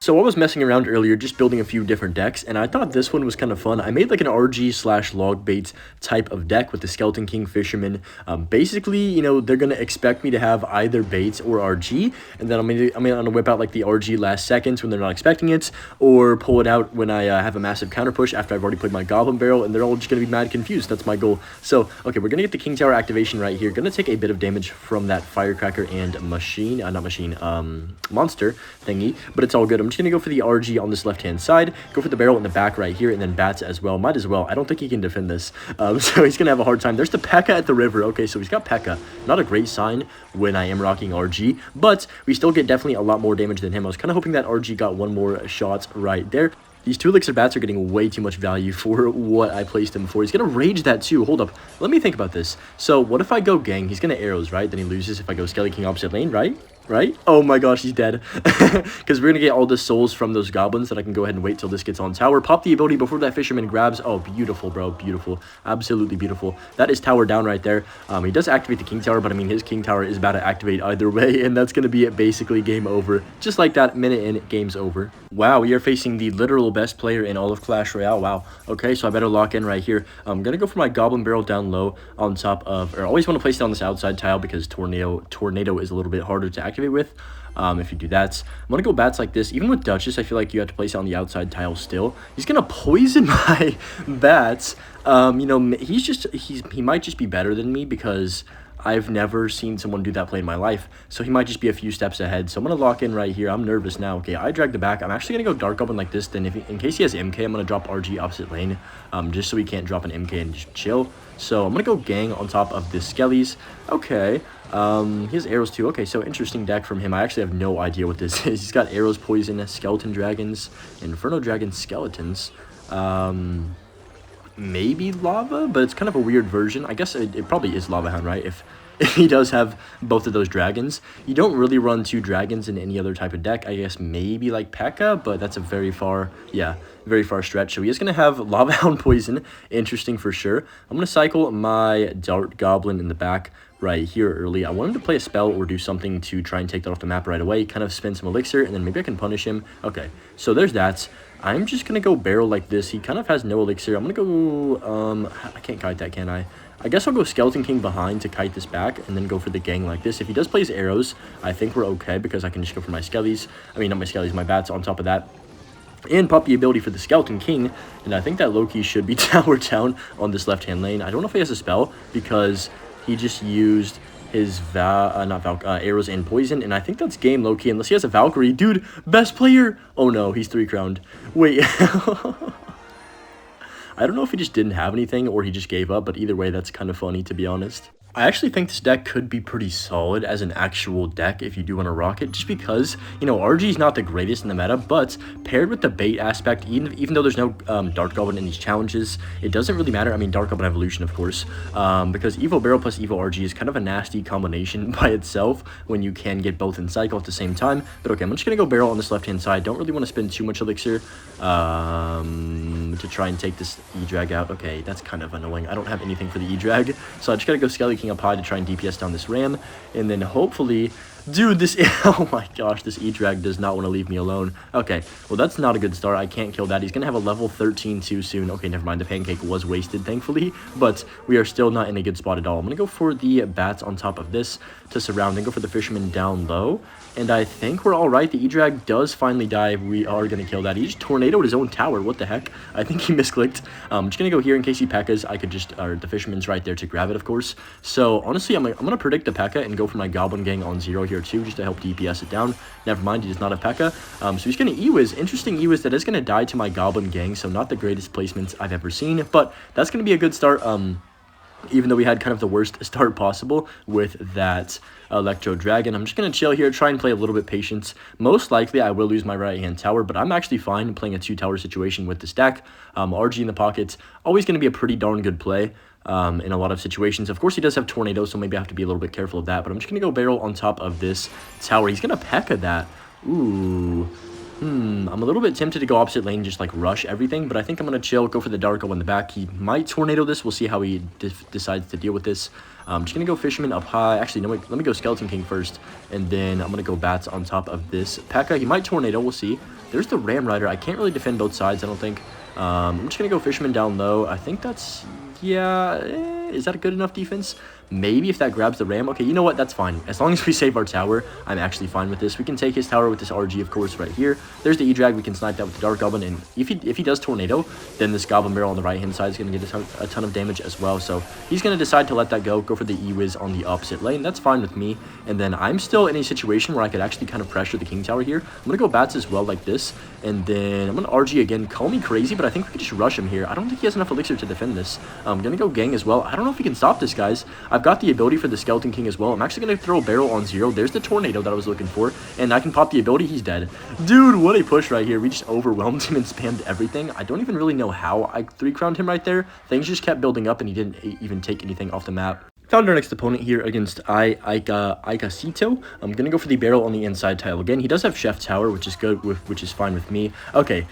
So I was messing around earlier, just building a few different decks, and I thought this one was kind of fun. I made like an RG slash log bait type of deck with the Skeleton King Fisherman. Basically, you know, they're going to expect me to have either baits or RG, and then I'm gonna whip out like the RG last seconds when they're not expecting it, or pull it out when I have a massive counter push after I've already played my Goblin Barrel, and they're all just going to be mad confused. That's my goal. So, okay, we're going to get the King Tower activation right here. Going to take a bit of damage from that Firecracker and monster thingy, but it's all good. I'm just gonna go for the RG on this left hand side, go for the barrel in the back right here, and then bats as well. Might as well. I don't think he can defend this, so he's gonna have a hard time. There's the P.E.K.K.A at the river. Okay, so he's got P.E.K.K.A. Not a great sign when I am rocking RG, but we still get definitely a lot more damage than him. I was kind of hoping that RG got one more shot right there. These 2 Elixir Bats are getting way too much value for what I placed him for. He's going to rage that too. Hold up. Let me think about this. So, what if I go Gang? He's going to arrows, right? Then he loses if I go Skelly King opposite lane, right? Oh my gosh, he's dead. Because we're going to get all the souls from those goblins that I can go ahead and wait till this gets on tower. Pop the ability before that fisherman grabs. Oh, beautiful, bro. Beautiful. Absolutely beautiful. That is tower down right there. He does activate the King Tower, but I mean, his King Tower is about to activate either way, and that's going to be it, basically game over. Just like that, minute in, game's over. Wow, we are facing the literal best player in all of Clash Royale. Wow. Okay, so I better lock in right here. I'm going to go for my Goblin Barrel down low on top of, or always want to place it on this outside tile because Tornado is a little bit harder to activate with. If you do that, I'm gonna go bats like this. Even with Duchess, I feel like you have to place it on the outside tile still. He's gonna poison my bats. You know, he might just be better than me because I've never seen someone do that play in my life, so he might just be a few steps ahead. So I'm going to lock in right here. I'm nervous now. Okay, I drag the back. I'm actually going to go Dark Goblin like this. Then in case he has MK, I'm going to drop RG opposite lane, just so he can't drop an MK and just chill. So I'm going to go Gang on top of the Skellies. Okay, he has arrows too. Okay, so interesting deck from him. I actually have no idea what this is. He's got arrows, poison, skeleton dragons, inferno dragon skeletons. Maybe lava, but it's kind of a weird version. I guess it probably is Lava Hound, right? If he does have both of those dragons. You don't really run 2 dragons in any other type of deck. I guess maybe like P.E.K.K.A, but that's a very far stretch. So he is going to have Lava Hound poison. Interesting for sure. I'm going to cycle my Dart Goblin in the back right here early. I want him to play a spell or do something to try and take that off the map right away. Kind of spend some elixir, and then maybe I can punish him. Okay, so there's that. I'm just going to go barrel like this. He kind of has no elixir. I'm going to go, I can't kite that, can I? I guess I'll go Skeleton King behind to kite this back and then go for the Gang like this. If he does play his arrows, I think we're okay because I can just go for my Skellies. I mean, not my Skellies, my bats on top of that. And pop the ability for the Skeleton King. And I think that Loki should be tower down on this left-hand lane. I don't know if he has a spell because he just used his arrows and poison, and I think that's game low-key unless he has a Valkyrie. Dude, best player. Oh no, he's 3-crowned. Wait. I don't know if he just didn't have anything or he just gave up, but either way, that's kind of funny, to be honest. I actually think this deck could be pretty solid as an actual deck if you do want to rock it, just because, you know, RG is not the greatest in the meta, but paired with the bait aspect, even though there's no Dark Goblin in these challenges, it doesn't really matter. I mean, Dark Goblin Evolution, of course, because Evo Barrel plus Evo RG is kind of a nasty combination by itself when you can get both in cycle at the same time. But okay, I'm just going to go Barrel on this left-hand side. Don't really want to spend too much elixir to try and take this E-Drag out. Okay, that's kind of annoying. I don't have anything for the E-Drag, so I just got to go Skelly King up high to try and DPS down this ram, and then hopefully, dude, this, oh my gosh, this E-Drag does not want to leave me alone. Okay, well, that's not a good start. I can't kill that. He's going to have a level 13 too soon. Okay, never mind. The pancake was wasted, thankfully, but we are still not in a good spot at all. I'm going to go for the bats on top of this to surround, and go for the fisherman down low, and I think we're all right. The E-Drag does finally die. We are going to kill that. He just tornadoed his own tower. What the heck? I think he misclicked. I'm just going to go here in case he P.E.K.K.As. I could just, or the fisherman's right there to grab it, of course. So, honestly, I'm going to predict the P.E.K.K.A and go for my Goblin Gang on 0 here, too, just to help DPS it down. Never mind, he does not have P.E.K.K.A. So he's going to E-Wiz. Interesting E-Wiz that is going to die to my Goblin Gang, so not the greatest placements I've ever seen, but that's going to be a good start. Even though we had kind of the worst start possible with that Electro Dragon. I'm just going to chill here, try and play a little bit patience. Most likely, I will lose my right-hand tower, but I'm actually fine playing a 2-tower situation with this deck. RG in the pocket, always going to be a pretty darn good play in a lot of situations. Of course, he does have Tornado, so maybe I have to be a little bit careful of that, but I'm just going to go Barrel on top of this tower. He's going to P.E.K.K.A that. Ooh. I'm a little bit tempted to go opposite lane, just like rush everything, but I think I'm going to chill, go for the Dark Goblin in the back. He might Tornado this. We'll see how he decides to deal with this. I'm just going to go Fisherman up high. Actually, no, wait, let me go Skeleton King first, and then I'm going to go Bats on top of this P.E.K.K.A. He might Tornado. We'll see. There's the Ram Rider. I can't really defend both sides, I don't think. I'm just going to go Fisherman down low. I think that's... Yeah, is that a good enough defense? Maybe if that grabs the Ram. Okay, you know what? That's fine. As long as we save our tower, I'm actually fine with this. We can take his tower with this RG, of course, right here. There's the E-Drag. We can snipe that with the Dark Goblin. And if he does Tornado, then this Goblin Barrel on the right-hand side is going to get a ton of damage as well. So he's going to decide to let that go for the E-Wiz on the opposite lane. That's fine with me. And then I'm still in a situation where I could actually kind of pressure the King Tower here. I'm going to go Bats as well like this. And then I'm going to RG again. Call me crazy, but I think we could just rush him here. I don't think he has enough elixir to defend this. I'm going to go Gang as well. I don't know if we can stop this, guys. I've got the ability for the Skeleton King as well. I'm actually going to throw a barrel on 0. There's the Tornado that I was looking for. And I can pop the ability. He's dead. Dude, what a push right here. We just overwhelmed him and spammed everything. I don't even really know how I 3-crowned him right there. Things just kept building up and he didn't even take anything off the map. Found our next opponent here against Aikacito. I'm going to go for the barrel on the inside tile again. He does have Chef Tower, which is good, which is fine with me. Okay,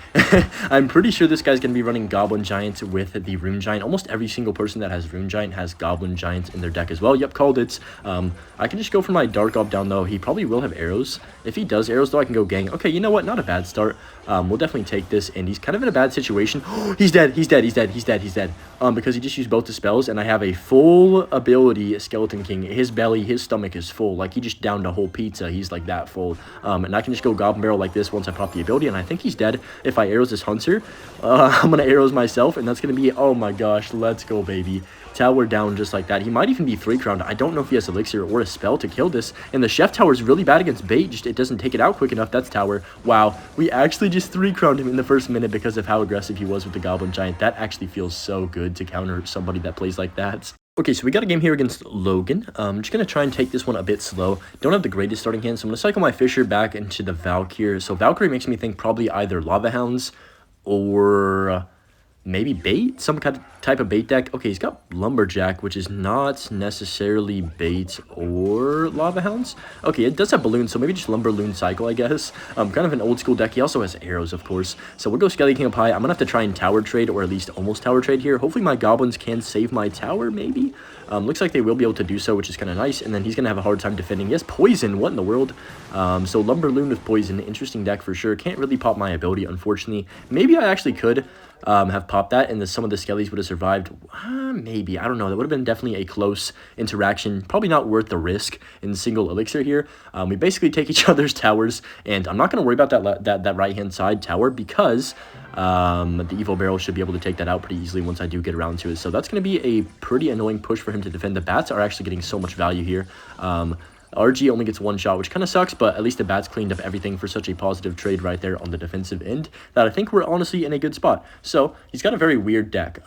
I'm pretty sure this guy's going to be running Goblin Giant with the Rune Giant. Almost every single person that has Rune Giant has Goblin Giant in their deck as well. Yep, called it. I can just go for my Dark Gob down though. He probably will have arrows. If he does arrows though, I can go Gang. Okay, you know what? Not a bad start. We'll definitely take this, and he's kind of in a bad situation. He's dead. He's dead. He's dead. He's dead. He's dead. Because he just used both the spells, and I have a full ability Skeleton King. His belly, his stomach is full. Like, he just downed a whole pizza. He's like that full. And I can just go Goblin Barrel like this once I pop the ability, and I think he's dead. If I arrows this Hunter, I'm going to arrows myself, and that's going to be, oh my gosh, let's go, baby. Tower down just like that. He might even be 3-crowned. I don't know if he has elixir or a spell to kill this. And the Chef Tower is really bad against bait. Just it doesn't take it out quick enough. That's tower. Wow. We actually just 3-crowned him in the first minute because of how aggressive he was with the Goblin Giant. That actually feels so good to counter somebody that plays like that. Okay, so we got a game here against Logan. I'm just going to try and take this one a bit slow. Don't have the greatest starting hand, so I'm going to cycle my Fisher back into the Valk here. So Valkyrie makes me think probably either Lava Hounds or... maybe bait, some kind of type of bait deck. Okay, he's got Lumberjack, which is not necessarily bait or Lava Hounds. Okay, it does have Balloon, so maybe just Lumberloon cycle, I guess. Kind of an old school deck. He also has arrows, of course. So we'll go Skelly King of High. I'm gonna have to try and tower trade, or at least almost tower trade here. Hopefully my goblins can save my tower, maybe. Looks like they will be able to do so, which is kind of nice. And then he's gonna have a hard time defending. Yes, poison. What in the world? So Lumberloon with poison, interesting deck for sure. Can't really pop my ability, unfortunately. Maybe I actually could have popped that, and some of the Skellies would have survived. Maybe, I don't know. That would have been definitely a close interaction. Probably not worth the risk in single elixir here. We basically take each other's towers, and I'm not going to worry about that right-hand side tower because the Evo Barrel should be able to take that out pretty easily once I do get around to it. So that's going to be a pretty annoying push for him to defend. The bats are actually getting so much value here. RG only gets one shot, which kind of sucks, but at least the bats cleaned up everything for such a positive trade right there on the defensive end that I think we're honestly in a good spot. So he's got a very weird deck.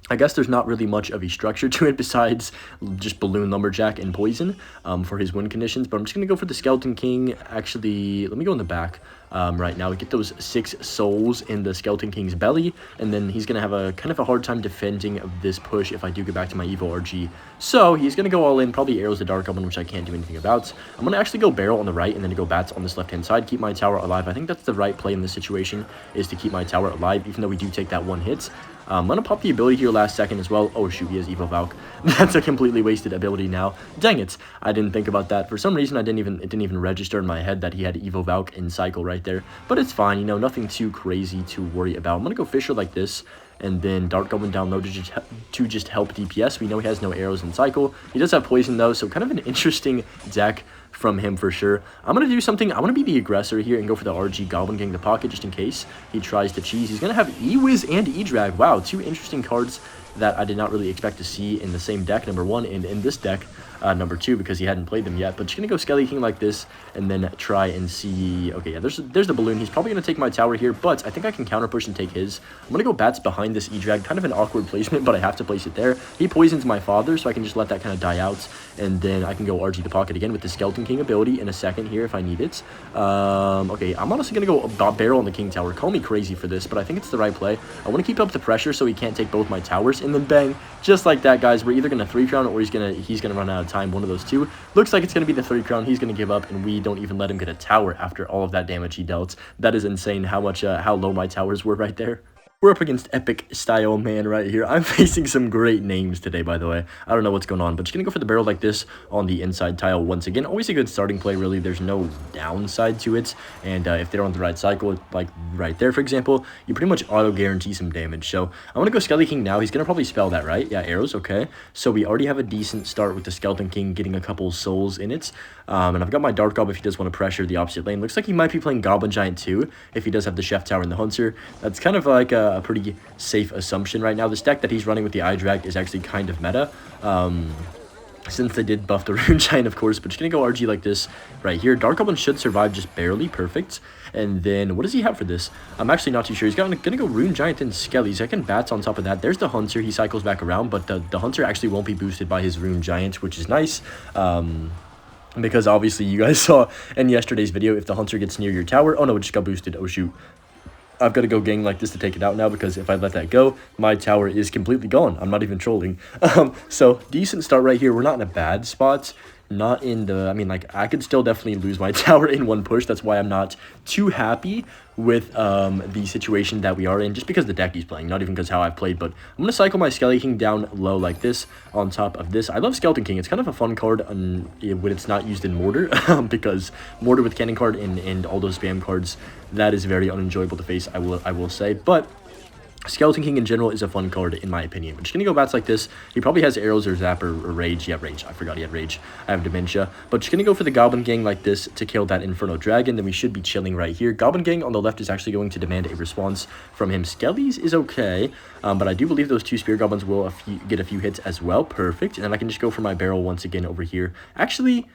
I guess there's not really much of a structure to it besides just Balloon, Lumberjack, and Poison for his win conditions. But I'm just going to go for the Skeleton King. Actually, let me go in the back right now. We get those 6 souls in the Skeleton King's belly. And then he's going to have a kind of a hard time defending this push if I do get back to my Evo RG. So he's going to go all in, probably arrows the Dark Goblin, which I can't do anything about. I'm going to actually go Barrel on the right and then go Bats on this left-hand side. Keep my tower alive. I think that's the right play in this situation, is to keep my tower alive, even though we do take that one hit. I'm going to pop the ability here last second as well. Oh, shoot, he has Evo Valk. That's a completely wasted ability now. Dang it. I didn't think about that. For some reason, it didn't even register in my head that he had Evo Valk in cycle right there. But it's fine, you know, nothing too crazy to worry about. I'm going to go Fisher like this, and then Dark Goblin down low to just help DPS. We know he has no arrows in cycle. He does have poison, though, so kind of an interesting deck from him for sure. I'm going to do something. I want to be the aggressor here and go for the RG Goblin King the pocket just in case he tries to cheese. He's going to have E-Wiz and E-Drag. Wow, 2 interesting cards that I did not really expect to see in the same deck, number 1, and in this deck, number 2, because he hadn't played them yet. But just going to go Skelly King like this and then try and see. Okay, yeah, there's the Balloon. He's probably going to take my tower here, but I think I can counter push and take his. I'm going to go Bats behind this E-Drag. Kind of an awkward placement, but I have to place it there. He poisons my father, so I can just let that kind of die out, and then I can go RG the pocket again with the Skeleton King ability in a second here if I need it. Okay, I'm honestly going to go Barrel on the King Tower. Call me crazy for this, but I think it's the right play. I want to keep up the pressure so he can't take both my towers, and then bang, just like that, guys. We're either going to 3-crown or he's gonna run out of time. One of those two. Looks like it's going to be the 3-crown. He's going to give up, and we don't even let him get a tower after all of that damage he dealt. That is insane how low my towers were right there. We're up against Epic Style Man right here. I'm facing some great names today, by the way. I don't know what's going on, but just going to go for the barrel like this on the inside tile once again. Always a good starting play, really. There's no downside to it. And if they're on the right cycle, like right there, for example, you pretty much auto-guarantee some damage. So I'm going to go Skeleton King now. He's going to probably spell that, right? Yeah, arrows, okay. So we already have a decent start with the Skeleton King getting a couple souls in it. And I've got my Dark Goblin if he does want to pressure the opposite lane. Looks like he might be playing Goblin Giant too, if he does have the Chef Tower and the Hunter. That's kind of like a pretty safe assumption right now. This deck that he's running with the Eye Drag is actually kind of meta. Since they did buff the Rune Giant, of course, but just going to go RG like this right here. Dark Goblin should survive just barely. Perfect. And then, what does he have for this? I'm actually not too sure. He's going to go Rune Giant and Skelly. Second Bats on top of that. There's the Hunter. He cycles back around, but the Hunter actually won't be boosted by his Rune Giant, which is nice. Because obviously you guys saw in yesterday's video, if the Hunter gets near your tower... Oh, no, it just got boosted. Oh, shoot. I've got to go gang like this to take it out now, because if I let that go, my tower is completely gone. I'm not even trolling. So, decent start right here. We're not in a bad spot. Not in the... I mean, like, I could still definitely lose my tower in one push. That's why I'm not too happy with the situation that we are in, just because the deck he's playing, not even because how I've played. But I'm going to cycle my Skeleton King down low like this on top of this. I love Skeleton King. It's kind of a fun card when it's not used in Mortar, because Mortar with Cannon card and all those spam cards, that is very unenjoyable to face, I will say. But Skeleton King in general is a fun card, in my opinion. We're just going to go bats like this. He probably has arrows or zap or rage. Yeah, rage. I forgot he had rage. I have dementia. But just going to go for the Goblin Gang like this to kill that Inferno Dragon. Then we should be chilling right here. Goblin Gang on the left is actually going to demand a response from him. Skellies is okay. But I do believe those two Spear Goblins will get a few hits as well. Perfect. And then I can just go for my barrel once again over here. Actually...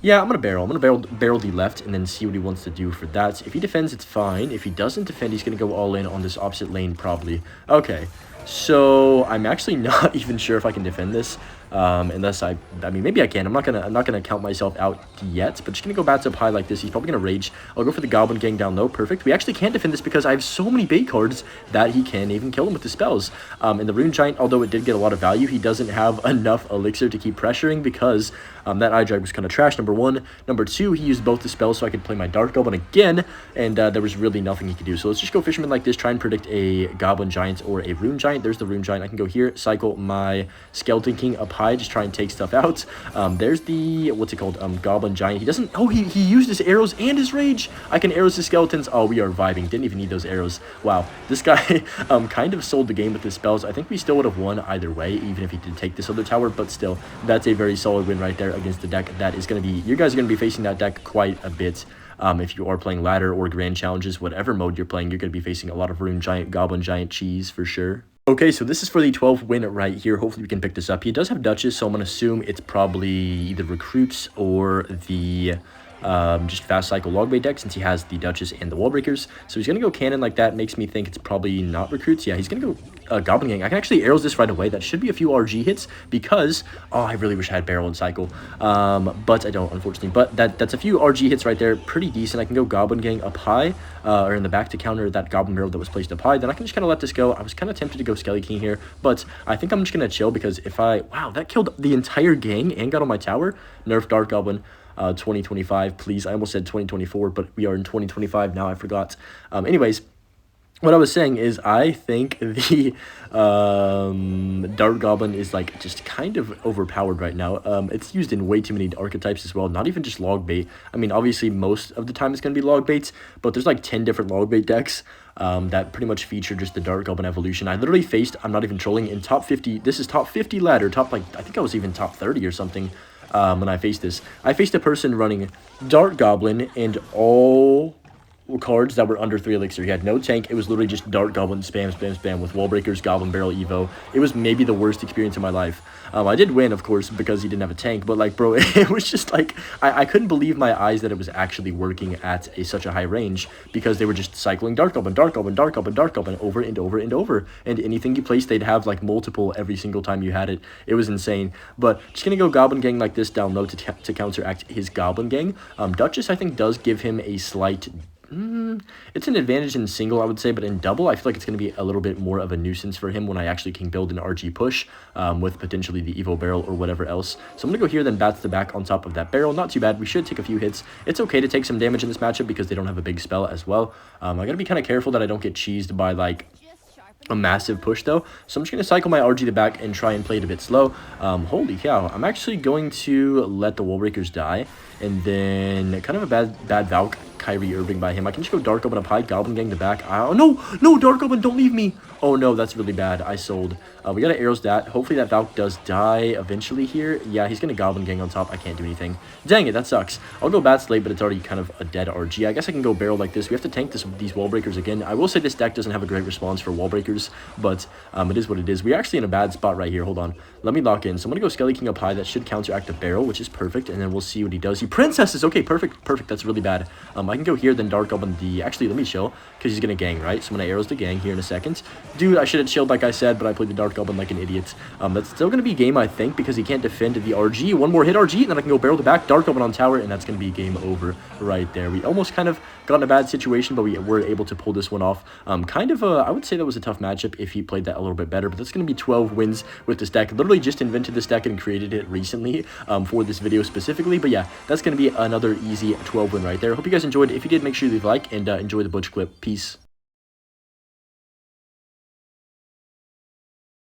yeah, I'm going to barrel. I'm going to barrel the left and then see what he wants to do for that. If he defends, it's fine. If he doesn't defend, he's going to go all in on this opposite lane probably. Okay, so I'm actually not even sure if I can defend this. Unless I mean, maybe I can. I'm not gonna count myself out yet, but just gonna go bats up high like this. He's probably gonna rage. I'll go for the Goblin Gang down low. Perfect. We actually can't defend this because I have so many bait cards that he can even kill him with the spells. And the Rune Giant, although it did get a lot of value, he doesn't have enough elixir to keep pressuring because that Eye Drag was kind of trash, number one. Number two, he used both the spells so I could play my Dark Goblin again, and there was really nothing he could do. So let's just go Fisherman like this, try and predict a Goblin Giant or a Rune Giant. There's the Rune Giant. I can go here, cycle my Skeleton King up high, just try and take stuff out. There's the, what's it called, Goblin Giant. He doesn't, oh, he used his arrows and his rage. I can arrows his skeletons. Oh, we are vibing. Didn't even need those arrows. Wow, this guy kind of sold the game with his spells. I think we still would have won either way, even if he did take this other tower, but still, that's a very solid win right there against the deck that is going to be, you guys are going to be facing that deck quite a bit. If you are playing ladder or grand challenges, whatever mode you're playing, you're going to be facing a lot of Rune Giant, Goblin Giant cheese for sure. Okay, so this is for the 12th win right here. Hopefully we can pick this up. He does have Duchess, so I'm going to assume it's probably either Recruits or the just fast cycle log bait deck, since he has the Duchess and the Wall Breakers. So he's going to go Cannon like that. Makes me think it's probably not Recruits. Yeah, he's going to go Goblin Gang. I can actually arrows this right away. That should be a few RG hits because, oh, I really wish I had Barrel and Cycle. But I don't, unfortunately. But that's a few RG hits right there. Pretty decent. I can go Goblin Gang up high or in the back to counter that Goblin Barrel that was placed up high. Then I can just kind of let this go. I was kind of tempted to go Skelly King here, but I think I'm just going to chill because if I, wow, that killed the entire gang and got on my tower. Nerf Dark Goblin. 2025, please. I almost said 2024, but we are in 2025 now. I forgot. Anyways, what I was saying is I think the Dark Goblin is like just kind of overpowered right now. It's used in way too many archetypes as well, not even just log bait. I mean, obviously most of the time it's going to be log baits, but there's like 10 different log bait decks that pretty much feature just the Dark Goblin evolution. I literally faced, I'm not even trolling, in top 50, this is top 50 ladder, top like, I think I was even top 30 or something. When I faced this, I faced a person running Dark Goblin and all cards that were under 3 elixir. He had no tank. It was literally just Dark Goblin spam, spam, spam with Wall Breakers, Goblin Barrel, Evo. It was maybe the worst experience of my life. I did win, of course, because he didn't have a tank, but like, bro, it was just like, I couldn't believe my eyes that it was actually working at such a high range, because they were just cycling Dark Goblin, Dark Goblin, Dark Goblin, Dark Goblin over and over and over, and anything you placed, they'd have like multiple every single time you had it. It was insane. But just gonna go Goblin Gang like this down low to counteract his Goblin Gang. Duchess, I think, does give him a slight... it's an advantage in single, I would say, but in double, I feel like it's going to be a little bit more of a nuisance for him when I actually can build an RG push with potentially the Evo Barrel or whatever else. So I'm going to go here, then bats the back on top of that barrel. Not too bad. We should take a few hits. It's okay to take some damage in this matchup because they don't have a big spell as well. I got to be kind of careful that I don't get cheesed by, like, a massive push though, so I'm just gonna cycle my RG to the back and try and play it a bit slow. Holy cow, I'm actually going to let the wall breakers die, and then kind of a bad Valk Kyrie Irving by him. I can just go Dark Goblin up high, Goblin gang the back. Oh no, Dark Goblin, don't leave me. Oh no, that's really bad. I sold. We got an arrows that. Hopefully that Valk does die eventually here. Yeah, he's gonna Goblin gang on top. I can't do anything. Dang it, that sucks. I'll go Bat Slate, but it's already kind of a dead RG. I guess I can go barrel like this. We have to tank these wall breakers again. I will say this deck doesn't have a great response for wall breakers, but it is what it is. We're actually in a bad spot right here. Hold on. Let me lock in. So I'm gonna go Skelly King up high. That should counteract the barrel, which is perfect, and then we'll see what he does. He princesses. Okay, perfect. That's really bad. I can go here, then Dark Goblin the... Actually, let me chill, because he's gonna gang, right? So I'm gonna arrows the gang here in a second. Dude, I should have chilled like I said, but I played the Dark Goblin like an idiot. That's still going to be game, I think, because he can't defend the RG. One more hit RG, and then I can go barrel the back, Dark Goblin on tower, and that's going to be game over right there. We almost kind of got in a bad situation, but we were able to pull this one off. I would say that was a tough matchup if he played that a little bit better, but that's going to be 12 wins with this deck. Literally just invented this deck and created it recently for this video specifically, but yeah, that's going to be another easy 12 win right there. Hope you guys enjoyed. If you did, make sure you leave a like and enjoy the Butch clip. Peace.